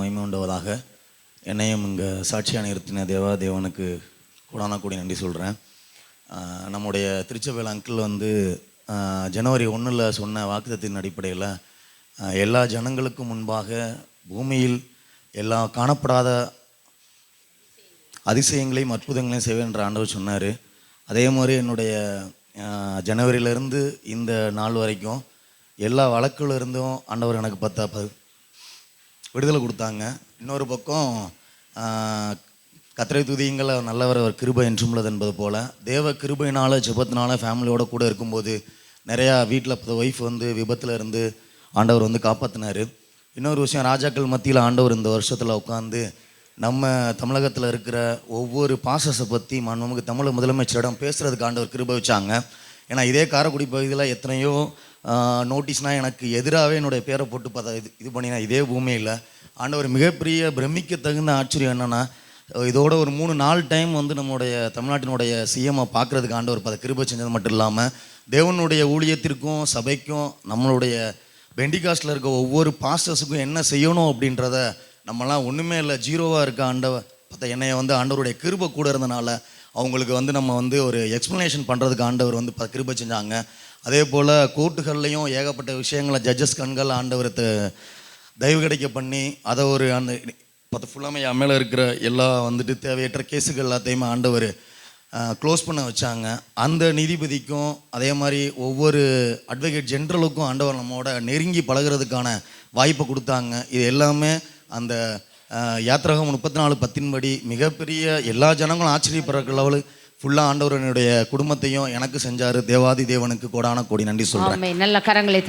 மகிமை உண்டவதாக. என்னையும் இங்கே சாட்சியாக நிறுத்தின தேவனுக்கு கூடான கூடி நன்றி சொல்கிறேன். நம்முடைய திருச்சபையில் அங்கிள் வந்து ஜனவரி 1 சொன்ன வாக்குத்தத்தின் அடிப்படையில் எல்லா ஜனங்களுக்கும் முன்பாக பூமியில் எல்லா காணப்படாத அதிசயங்களையும் அற்புதங்களையும் செய்வேன்ற ஆண்டவர் சொன்னார். அதே மாதிரி என்னுடைய ஜனவரியிலேருந்து இந்த நாள் வரைக்கும் எல்லா வழக்குல இருந்தும் ஆண்டவர் எனக்கு விடுதலை கொடுத்தாங்க. இன்னொரு பக்கம் கர்த்தரை துதியுங்கள் நல்லவர் அவர் கிருபை என்றும் உள்ளது என்பது போல் தேவ கிருபையினால் ஜெபத்தினால ஃபேமிலியோட கூட இருக்கும்போது நிறையா வீட்டில் ஒய்ஃப் வந்து விபத்தில் இருந்து ஆண்டவர் வந்து காப்பாற்றினார். இன்னொரு விஷயம், ராஜாக்கள் மத்தியில் ஆண்டவர் இந்த வருஷத்தில் உட்காந்து நம்ம தமிழகத்தில் இருக்கிற ஒவ்வொரு பாசஸை பற்றி நமக்கு தமிழ் முதலமைச்சரிடம் பேசுகிறதுக்கு ஆண்டவர் கிருபை வச்சாங்க. ஏன்னா இதே காரைக்குடி பகுதியில் எத்தனையோ நோட்டீஸ்னால் எனக்கு எதிராகவே என்னுடைய பேரை போட்டு பார்த்தா இது பண்ணினா இதே பூமியில் ஆண்டவர் மிகப்பெரிய பிரமிக்க தகுந்த ஆச்சரியம் என்னென்னா, இதோட ஒரு 3-4 டைம் வந்து நம்முடைய தமிழ்நாட்டினுடைய சிஎம்ஐ பார்க்குறதுக்கு ஆண்டவர் கிருபை செஞ்சது மட்டும் இல்லாமல் தேவனுடைய ஊழியத்திற்கும் சபைக்கும் நம்மளுடைய பெண்டிகாஸ்டில் இருக்க ஒவ்வொரு பாஸ்டர்ஸுக்கும் என்ன செய்யணும் அப்படின்றத நம்மலாம் ஒன்றுமே இல்லை, ஜீரோவாக இருக்க ஆண்டவர் என்னைய வந்து ஆண்டவருடைய கிருபை கூட இருந்தனால அவங்களுக்கு வந்து நம்ம வந்து ஒரு எக்ஸ்ப்ளனேஷன் பண்ணுறதுக்கு ஆண்டவர் வந்து கிருபை செஞ்சாங்க. அதே போல் கோர்ட்டுகள்லையும் ஏகப்பட்ட விஷயங்களை ஜட்ஜஸ் கண்கள் ஆண்டவர் தயவு கிடைக்க பண்ணி அதை ஒரு அந்த ஃபுல்லாமே என் மேலே இருக்கிற எல்லா வந்துட்டு தேவையற்ற கேஸுகள் எல்லாத்தையுமே ஆண்டவர் க்ளோஸ் பண்ண வச்சாங்க. அந்த நீதிபதிக்கும் அதே மாதிரி ஒவ்வொரு அட்வொகேட் ஜென்ரலுக்கும் ஆண்டவர் நம்மோட நெருங்கி பழகிறதுக்கான வாய்ப்பை கொடுத்தாங்க. இது எல்லாமே அந்த யாத்திராகம் 34:10 படி மிகப்பெரிய எல்லா ஜனங்களும் ஆச்சரியப்படுற லெவலு ஃபுல்லாக ஆண்டவர் என்னுடைய குடும்பத்தையும் எனக்கு செஞ்சார். தேவாதி தேவனுக்கு கோடான கோடி நன்றி சொல்கிறேன். நல்ல கரங்களை